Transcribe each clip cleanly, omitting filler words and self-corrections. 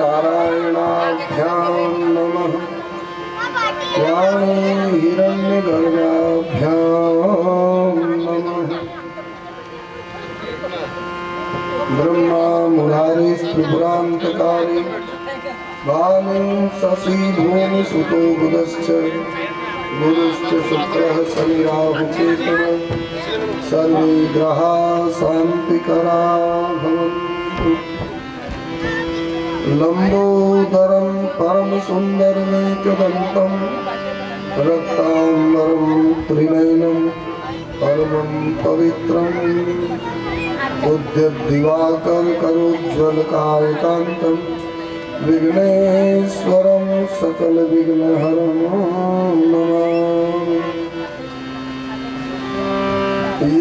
नारायणाभ्यां नमः। वाणी हिरण्यगर्भाभ्यां नमः। ब्रह्मा मुरारिस्त्रिपुरान्तकारी वाणी शशि भूमि सुतो बुधश्च गुरुश्च शुक्रः शनिराहुकेतुः सर्वे ग्रहाः शान्तिकरा भवन्तु। लंबोदरं परम सुंदरमेकदन्तं रक्तांबरं त्रिनयनं परमं पवित्रं उद्यद्दिवाकर करोज्ज्वलकायकान्तं विघ्नेश्वरं सकल विघ्नहरं नमामि।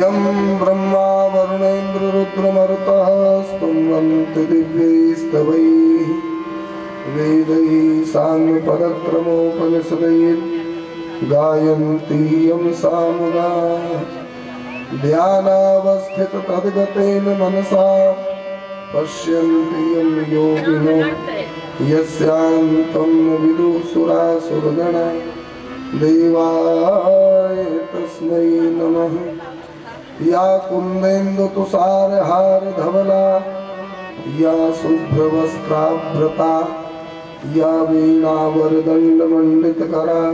यं ब्रह्मा वरुणेन्द्र रुद्रमरुतः स्तुवन्ति दिव्यैस्तवैः वेदैः साङ्गपदक्रमोपनिषदैः गायन्ति यं सामगाः ध्यानावस्थित तद्गतेन मनसा पश्यन्ति यं योगिनो यस्यान्तं न विदुः सुरासुरगणा देवाय तस्मै नमः। या कुंदेन्दु तुषार हार धवला या शुभ्रवस्त्राभृता या वीणावरदंड मंडित करा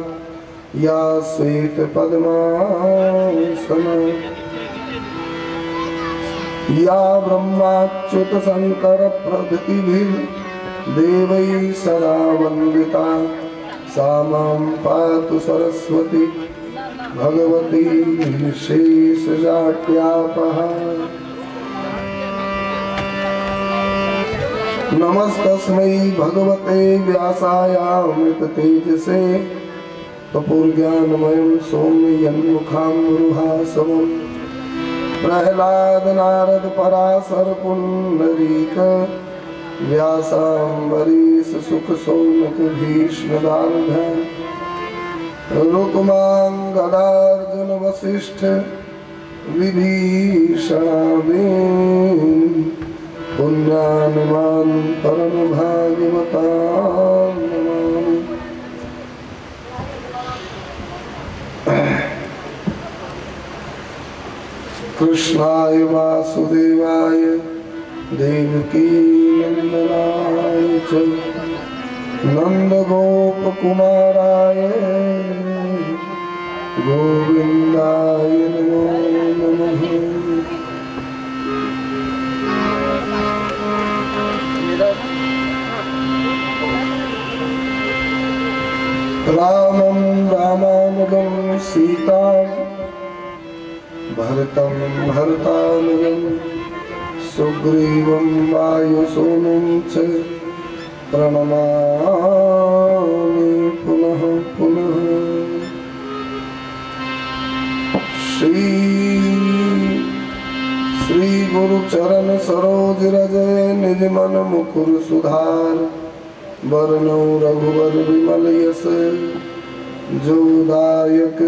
या श्वेत पद्मासना या ब्रह्माच्युत शंकर प्रभृतिभिः देवैः सदा वन्दिता सा मां पातु सरस्वती भगवती शेषजाट्यापः। नमस्तस्मै भगवते व्यासाय अमृततेजसे तपोज्ञानमयं सौम्यन्मुखाम्बुरुहासवं प्रह्लाद नारद पराशर पुण्डरीक व्यासाम्बरीश सुख सौनक भीष्म दार्ढ्य रुक्मां गदार्जुन वसिष्ठ विभीषणादीन् पुण्यानुमान परम भागवतां नमामि। कृष्णाय वासुदेवाय देवकी नंदनाय च नंदगोपकुमाराय गोविंदाय नमो नमः। रामं रामानुजं सीतां भरतं भरतानुजं सुग्रीवं वायुसूनुं च प्रणमामि पुनः पुनः। श्री गुरु चरण सरोज रज निज मन मुकुर सुधार वरनौ रघुवर विमल यश जो दायक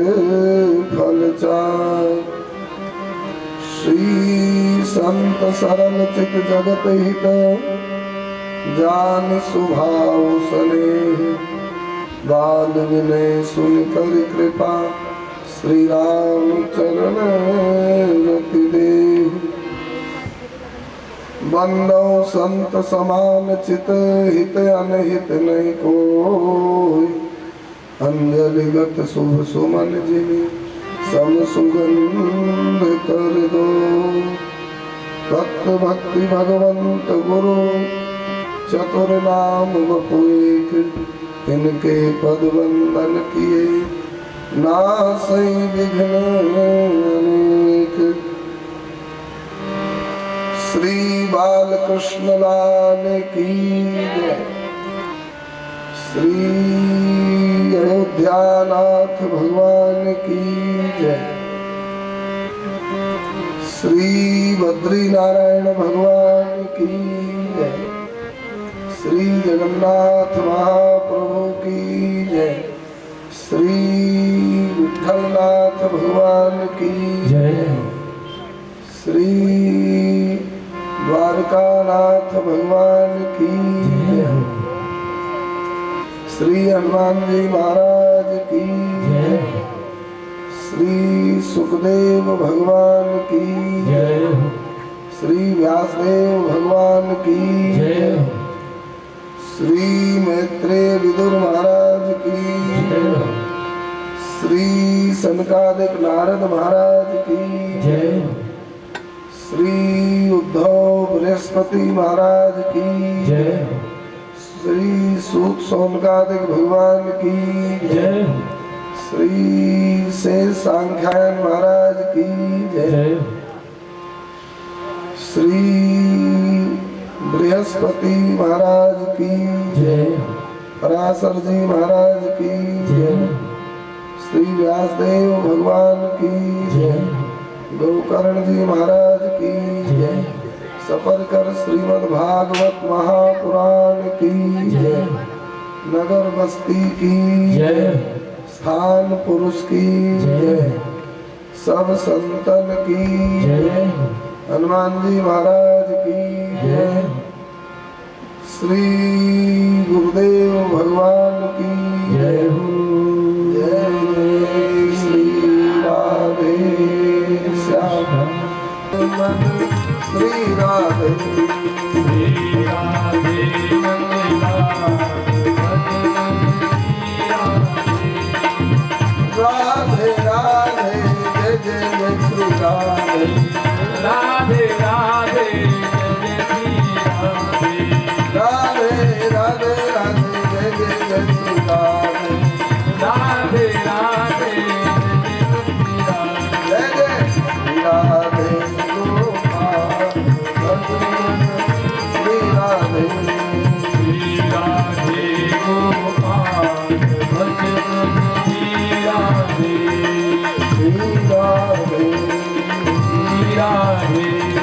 फल चार। श्री संत सरल चित जगत हित जान सुभाव सनेह बाल विनय सुन कर कृपा श्री राम चरण रति देव। बंदो संत समान चित हित अनहित नहीं कोई अंजलिगत शुभ सुमन जिनि सम सुगंध कर दो। भक्त भक्ति भगवंत गुरु चतुर नाम वपु एक इनके पद वंदन किए नासै विघ्न अनेक। श्री बालकृष्ण लाल की जय। श्री अयोध्यानाथ भगवान की जय। श्री बद्री नारायण भगवान की जय। श्री जगन्नाथ महाप्रभु की जय। श्री विठलनाथ भगवान की जय। श्री द्वारकानाथ भगवान की जय। श्री हनुमान जी महाराज की जय। श्री सुखदेव भगवान की जय। श्री व्यासदेव भगवान की जय। श्री मैत्रेय विदुर महाराज की जय। श्री सनकादिक नारद महाराज की जय। श्री उद्धव बृहस्पति महाराज की जय। श्री सूत सौनकादिक भगवान की जय। श्री शेष सांख्यायन महाराज की जय। श्री बृहस्पति महाराज की जय। पराशर जी महाराज की जय। श्री व्यासदेव भगवान की जय। गोकर्ण जी महाराज की जय। सफर कर श्रीमद् भागवत महापुराण की जय। नगर बस्ती की जय। स्थान पुरुष की जय। सब संतन की जय। हनुमान जी महाराज की जय। श्री गुरुदेव भगवान की जय। जय श्री राधे श्याम श्री राधे श्री राधे राधे राधे जय जय जय श्री राधे राधे राधे जय श्री राधे राधे राधे जय जय जय श्री राधे राधे राधे जय जय श्री राधे गोपाल श्री राधे गोपाल श्री राधे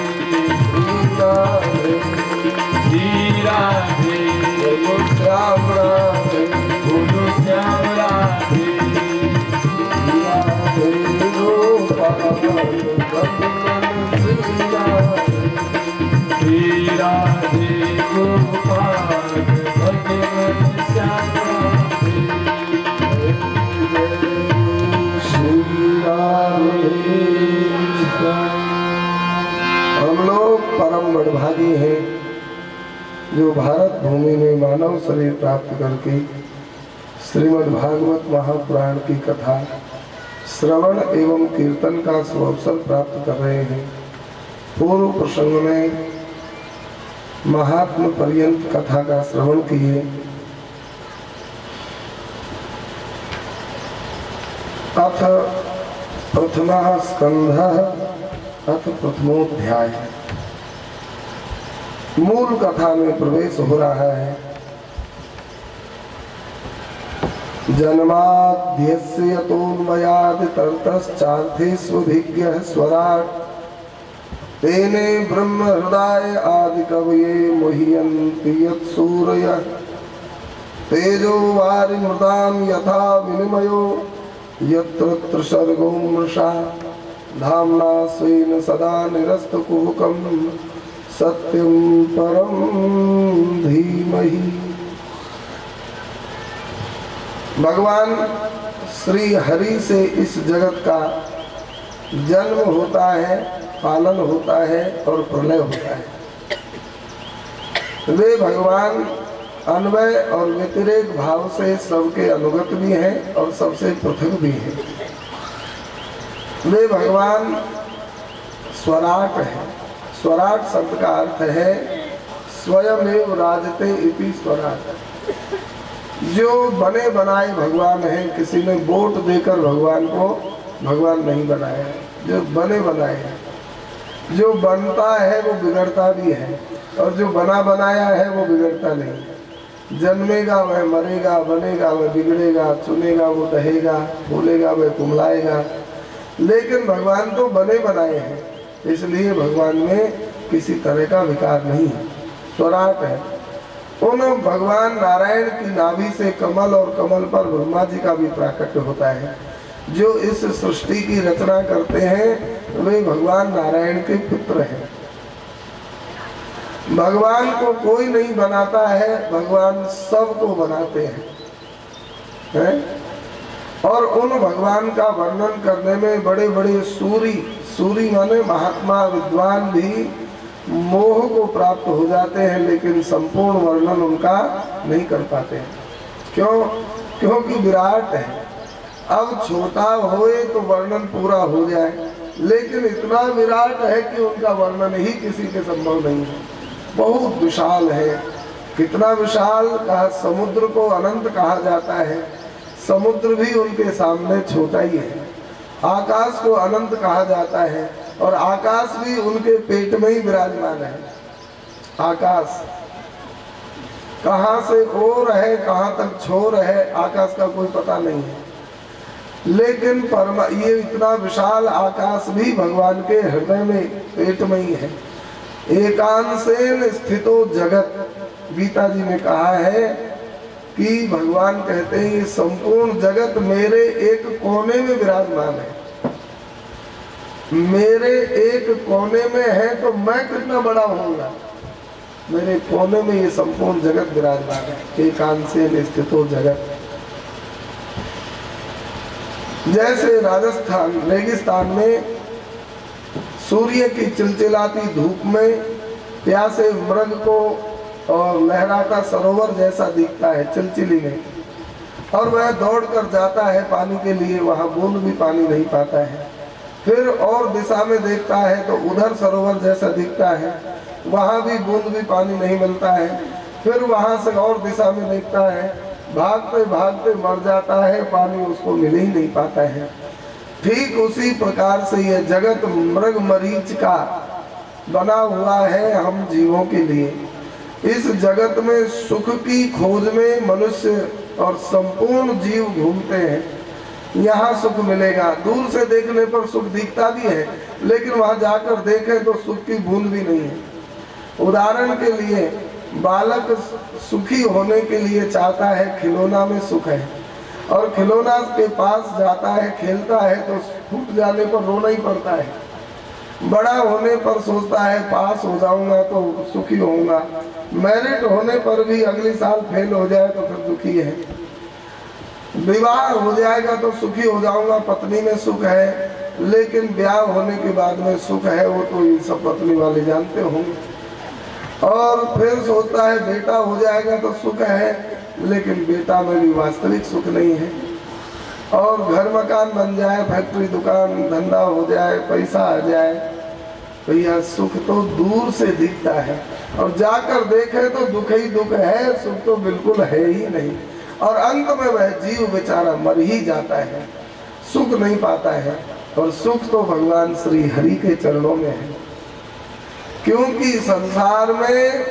श्याम राधे बोलो श्याम राधे राधे गोपाल श्री राधे गोपाल श्याम राधे श्री राधे। हम लोग परम बड़भागी हैं जो भारत भूमि में मानव शरीर प्राप्त करके श्रीमद् भागवत महापुराण की कथा श्रवण एवं कीर्तन का सुअवसर प्राप्त कर रहे हैं। पूर्व प्रसंग में महात्म पर्यंत कथा का श्रवण किए। अथ प्रथमः स्कंधः अथ प्रथमोध्याय। मूल कथा में प्रवेश हो रहा है। जन्माद्यस्य यतोन्मयादितरतश्चार्थेष्वभिज्ञः स्वराट् तेने ब्रह्म हृदय आदि कवये मुह्यन्ति यत्सूरयः तेजो वारिमृतां यथा विनिमयो यत्र सर्गो मृषा धाम्ना स्वेन सदा निरस्तकुहकं सत्यं परं धीमहि। भगवान श्री हरि से इस जगत का जन्म होता है, पालन होता है और प्रलय होता है। वे भगवान अन्वय और व्यतिरेक भाव से सबके अनुगत भी हैं और सबसे पृथक भी हैं। वे भगवान स्वराट है। स्वराट शब्द का अर्थ है स्वयमेव राजते इति स्वराट। जो बने बनाए भगवान है। किसी ने वोट देकर भगवान को भगवान नहीं बनाया है, जो बने बनाए हैं। जो बनता है वो बिगड़ता भी है और जो बना बनाया है वो बिगड़ता नहीं। जन्मेगा वह मरेगा, बनेगा वह बिगड़ेगा, चुनेगा वो दहेगा, फूलेगा वह कुमलाएगा। लेकिन भगवान तो बने बनाए हैं, इसलिए भगवान में किसी तरह का विकार नहीं है। स्वराट है। उन भगवान नारायण की नाभि से कमल और कमल पर ब्रह्मा जी का भी प्राकट्य होता है। जो इस सृष्टि की रचना करते हैं वे भगवान नारायण के पुत्र हैं। भगवान को कोई नहीं बनाता है, भगवान सबको बनाते हैं। है। और उन भगवान का वर्णन करने में बड़े बड़े सूरी माने महात्मा विद्वान भी मोह को प्राप्त हो जाते हैं, लेकिन संपूर्ण वर्णन उनका नहीं कर पाते हैं। क्यों? क्योंकि विराट है। अब छोटा होए तो वर्णन पूरा हो जाए, लेकिन इतना विराट है कि उनका वर्णन ही किसी के संभव नहीं है। बहुत विशाल है। कितना विशाल? कहा समुद्र को अनंत कहा जाता है, समुद्र भी उनके सामने छोटा ही है। आकाश को अनंत कहा जाता है और आकाश भी उनके पेट में ही विराजमान है। आकाश कहाँ से ओर है, कहाँ तक छोर है, आकाश का कोई पता नहीं है। लेकिन ये इतना विशाल आकाश भी भगवान के हृदय में, पेट में ही है। एकांशेन स्थितो जगत, गीता जी ने कहा है कि भगवान कहते हैं ये संपूर्ण जगत मेरे एक कोने में विराजमान है। मेरे एक कोने में है तो मैं कितना बड़ा होऊंगा। मेरे कोने में ये संपूर्ण जगत विराजमान है। एकांशेन स्थितो जगत। जैसे राजस्थान रेगिस्तान में सूर्य की चिलचिलाती धूप में प्यासे मृग को और लहराता सरोवर जैसा दिखता है चिलचिली में, और वह दौड़कर जाता है पानी के लिए, वहाँ बूंद भी पानी नहीं पाता है। फिर और दिशा में देखता है तो उधर सरोवर जैसा दिखता है, वहाँ भी बूंद भी पानी नहीं मिलता है। फिर वहाँ से और दिशा में देखता है, भागते भागते मर जाता है, पानी उसको मिल ही नहीं पाता है। ठीक उसी प्रकार से यह जगत मृग मरीच का बना हुआ है हम जीवों के लिए। इस जगत में सुख की खोज में मनुष्य और संपूर्ण जीव घूमते हैं। यहाँ सुख मिलेगा, दूर से देखने पर सुख दिखता भी है, लेकिन वहाँ जाकर देखें तो सुख की बूंद भी नहीं है। उदाहरण के लिए बालक सुखी होने के लिए चाहता है, खिलौना में सुख है, और खिलौना के पास जाता है, खेलता है तो फूट जाने पर रोना ही पड़ता है। बड़ा होने पर सोचता है पास हो जाऊंगा तो सुखी होऊंगा, मेरिट होने पर भी अगले साल फेल हो जाए तो फिर दुखी है। विवाह हो जाएगा तो सुखी हो जाऊंगा, पत्नी में सुख है, लेकिन ब्याह होने के बाद में सुख है वो तो ये सब पत्नी वाले जानते होंगे। और फिर सोचता है बेटा हो जाएगा तो सुख है, लेकिन बेटा में भी वास्तविक सुख नहीं है। और घर मकान बन जाए, फैक्ट्री दुकान धंधा हो जाए, पैसा आ जाए, तो यह सुख तो दूर से दिखता है, और जाकर देखे तो दुख ही दुख है, सुख तो बिल्कुल है ही नहीं। और अंत में वह जीव बेचारा मर ही जाता है, सुख नहीं पाता है। और सुख तो भगवान श्री हरि के चरणों में है, क्योंकि संसार में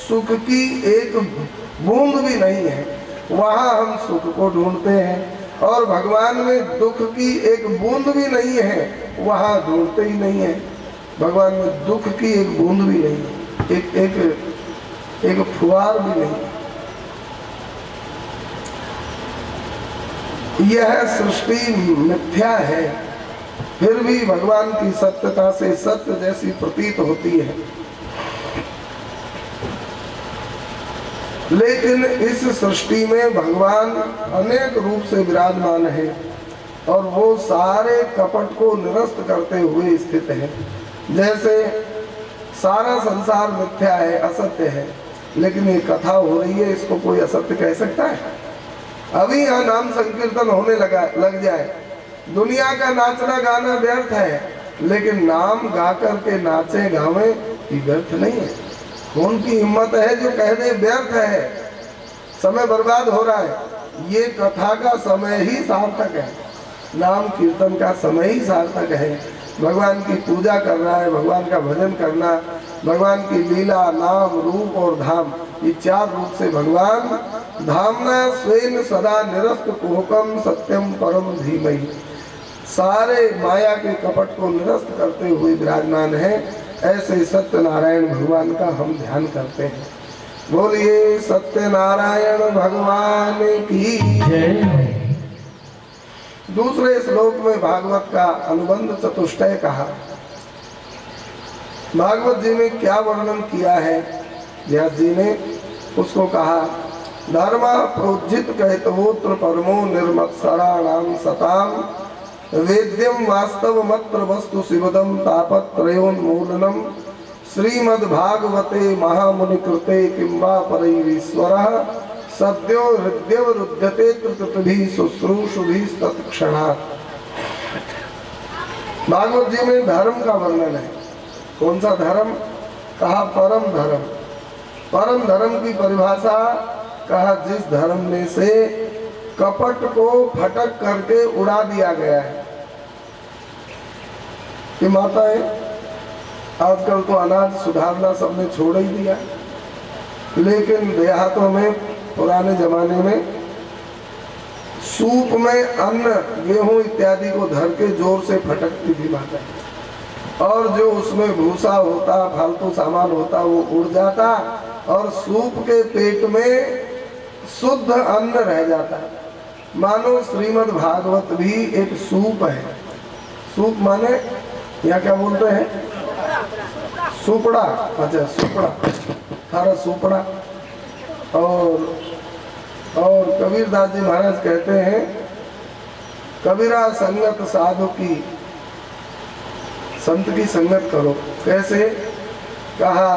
सुख की एक बूंद भी नहीं है। वहाँ हम सुख को ढूंढते हैं, और भगवान में दुख की एक बूंद भी नहीं है, वहाँ ढूंढते ही नहीं है। भगवान में दुख की एक बूंद भी नहीं है, एक फुहार भी नहीं है। यह सृष्टि मिथ्या है, फिर भी भगवान की सत्यता से सत्य जैसी प्रतीत होती है। लेकिन इस सृष्टि में भगवान अनेक रूप से विराजमान है, और वो सारे कपट को निरस्त करते हुए स्थित है। जैसे सारा संसार मिथ्या है, असत्य है, लेकिन ये कथा हो रही है, इसको कोई असत्य कह सकता है? अभी यहाँ नाम संकीर्तन होने लग जाए, दुनिया का नाचना गाना व्यर्थ है, लेकिन नाम गा कर के नाचे गावे ये व्यर्थ नहीं है। कौन की हिम्मत है जो कह दे व्यर्थ है, समय बर्बाद हो रहा है? ये कथा का समय ही सार्थक है, नाम कीर्तन का समय ही सार्थक है। भगवान की पूजा कर रहा है, भगवान का भजन करना, भगवान की लीला, नाम, रूप और धाम, ये चार रूप से भगवान धामना स्वेन सदा निरस्त कुहकम सत्यम परम धीमहि, सारे माया के कपट को निरस्त करते हुए विराजमान है। ऐसे सत्यनारायण भगवान का हम ध्यान करते हैं। बोलिए सत्यनारायण भगवान की जय। दूसरे श्लोक में भागवत का अनुबंध चतुष्टय कहा। भागवत जी ने क्या वर्णन किया है, व्यास जी ने उसको कहा धर्म प्रोज्झित कहतवोत्र परमो निर्मत्सराणाम सताम वेद्यम वास्तवमत्र वस्तु शिवदम तापत्रयोन्मूलनम श्रीमद्भागवते महामुनि कृते किंबा परैरीश्वरः सद्यो हृदयवरुध्यते त्रितुभिः शुश्रूषुभिः तत्क्षणात्। भागवत जी में धर्म का वर्णन है। कौन सा धर्म? कहा परम धर्म। परम धर्म की परिभाषा कहा जिस धर्म में से कपट को फटक करके उड़ा दिया गया है। कि माताएं आजकल तो अनाज सुधारना सबने छोड़ ही दिया, लेकिन देहातों में पुराने जमाने में सूप में अन्न गेहूं इत्यादि को धर के जोर से फटकती थी माता, और जो उसमें भूसा होता फालतू सामान होता वो उड़ जाता और सूप के पेट में शुद्ध अन्न रह जाता। मानो श्रीमद् भागवत भी एक सूप है। सूप माने यहाँ क्या बोलते हैं? सुपड़ा। अच्छा सुपड़ा, थारा सुपड़ा। और कबीरदास जी महाराज कहते हैं कबीरा संगत साधु की, संत की संगत करो। कैसे? कहा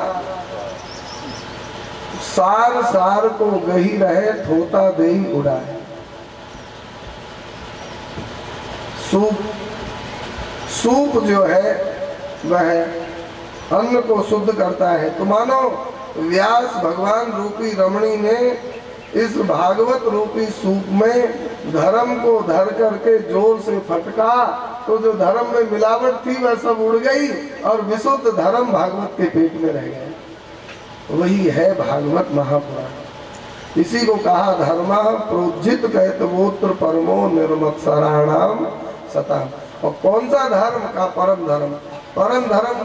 सार सार को गही रहे थोता देही उड़ाए। सूप जो है वह अन्न को शुद्ध करता है। तो मानो व्यास भगवान रूपी रमणी ने इस भागवत रूपी सूप में धर्म को धर करके जोर से फटका तो जो धर्म में मिलावट थी वह सब उड़ गई और विशुद्ध धर्म भागवत के पेट में रह गया। वही है भागवत महापुराण। इसी को कहा धर्म प्रोज्झित कहतवोत्र परमो निर्मत्सराणाम सताम। और कौन सा धर्म? का परम धर्म। परम धर्म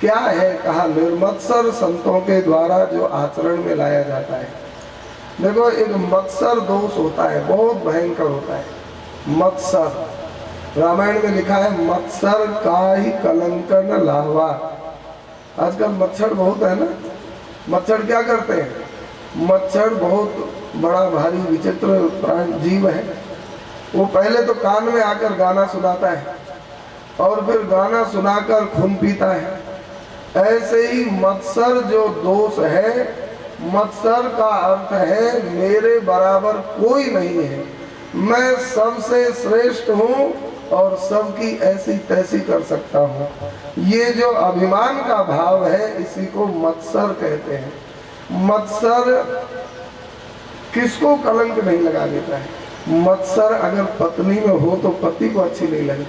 क्या है? कहा निर्मत्सर संतों के द्वारा जो आचरण में लाया जाता है। देखो एक मत्सर दोष होता है, बहुत भयंकर होता है। मत्सर रामायण में लिखा है मत्सर का ही कलंक न लावा। आजकल मच्छर बहुत है ना। मच्छर क्या करते हैं? मच्छर बहुत बड़ा भारी विचित्र प्राण जीव है। वो पहले तो कान में आकर गाना सुनाता है और फिर गाना सुनाकर खून पीता है। ऐसे ही मत्सर जो दोष है, मत्सर का अर्थ है मेरे बराबर कोई नहीं है, मैं सबसे श्रेष्ठ हूँ और सबकी ऐसी तैसी कर सकता हूँ। ये जो अभिमान का भाव है इसी को मत्सर कहते हैं। मत्सर किसको कलंक नहीं लगा देता है? मत्सर अगर पत्नी में हो तो पति को अच्छी नहीं लगे,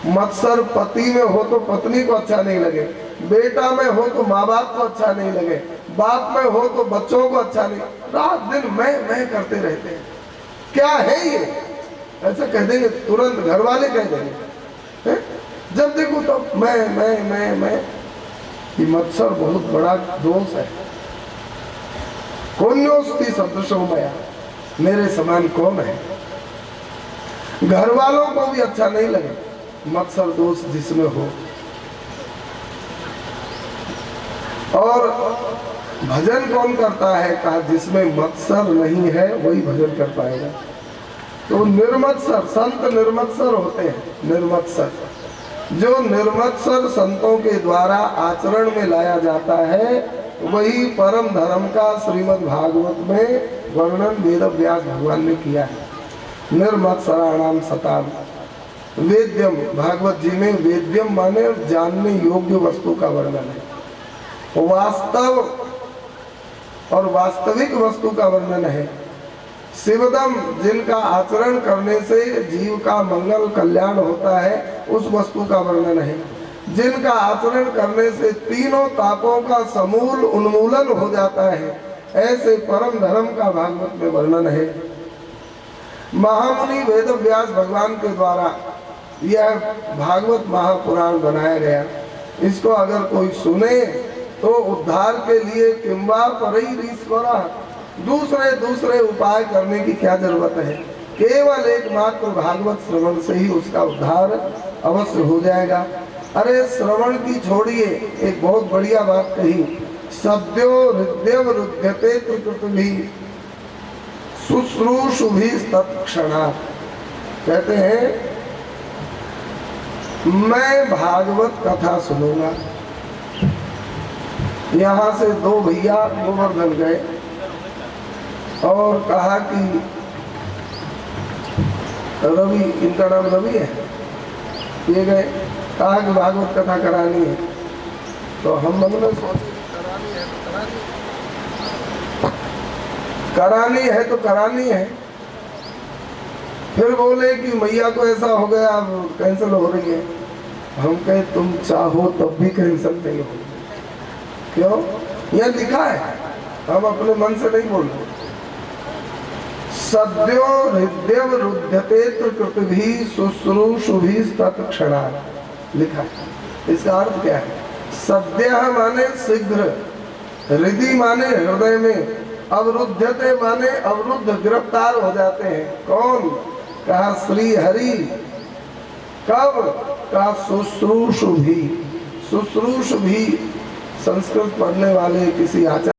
मत्सर पति में हो तो पत्नी को अच्छा नहीं लगे, बेटा में हो तो माँ बाप को अच्छा नहीं लगे, बाप में हो तो बच्चों को अच्छा नहीं। रात दिन मैं करते रहते हैं। क्या है ये? ऐसा कह देंगे तुरंत, घर वाले कह देंगे है? जब देखो तो मैं। ये मत्सर बहुत बड़ा दोष है। कौन्योस्ति सदृशो मया, मेरे समान कौन है? घर वालों को भी अच्छा नहीं लगे मत्सर दोष जिसमें हो। और भजन कौन करता है? कहा जिसमें मत्सर नहीं है वही भजन कर पाएगा। तो निर्मत्सर संत निर्मत्सर होते हैं। निर्मत्सर जो निर्मत्सर संतों के द्वारा आचरण में लाया जाता है वही परम धर्म का श्रीमद् भागवत में वर्णन वेद व्यास भगवान ने किया है। निर्मत्सराणाम सताम वेद्यम, भागवत जी में वेद्यम माने जानने योग्य वस्तु का वर्णन है। वास्तव और वास्तविक वस्तु का वर्णन है। शिवदम, जिनका आचरण करने से जीव का मंगल कल्याण होता है उस वस्तु का वर्णन है। जिनका आचरण करने से तीनों तापों का समूल उन्मूलन हो जाता है, ऐसे परम धर्म का भागवत में वर्णन है। महामुनि वेद व्यास भगवान के द्वारा यह भागवत महापुराण बनाया गया। इसको अगर कोई सुने तो उद्धार के लिए किंबा परैरीश्वरा, दूसरे उपाय करने की क्या जरूरत है? केवल एकमात्र भागवत श्रवण से ही उसका उद्धार अवश्य हो जाएगा। अरे श्रवण की छोड़िए, एक बहुत बढ़िया बात कही, सद्यो हृदय रुध्यते त्रिकृतभि शुश्रूषु भी तत्क्षणात्, कहते हैं मैं भागवत कथा सुनूंगा। यहाँ से दो भैया गोवर्धन गए और कहा कि रवि, इनका नाम रवि है, ये गए, कहा कि भागवत कथा करानी है। तो हम मन में सोचे करानी है तो करानी है। फिर बोले कि मैया को ऐसा हो गया, अब कैंसिल हो रही है। हम कहे तुम चाहो तब भी कैंसिल नहीं हो। क्यों? यह लिखा है, हम अपने मन से नहीं बोल रहे। सद्यो हृदय रुध्यते त्रिकृतिभि शुश्रूषुभि तत्क्षणात्, लिखा है। इसका अर्थ क्या है? सद्य माने शीघ्र, हृदय माने हृदय में, अवरुद्धते माने अवरुद्ध, गिरफ्तार हो जाते हैं। कौन? कहा श्री हरि। कब? कहा शुश्रूषुभि। शुश्रूषुभि संस्कृत पढ़ने वाले किसी आचार्य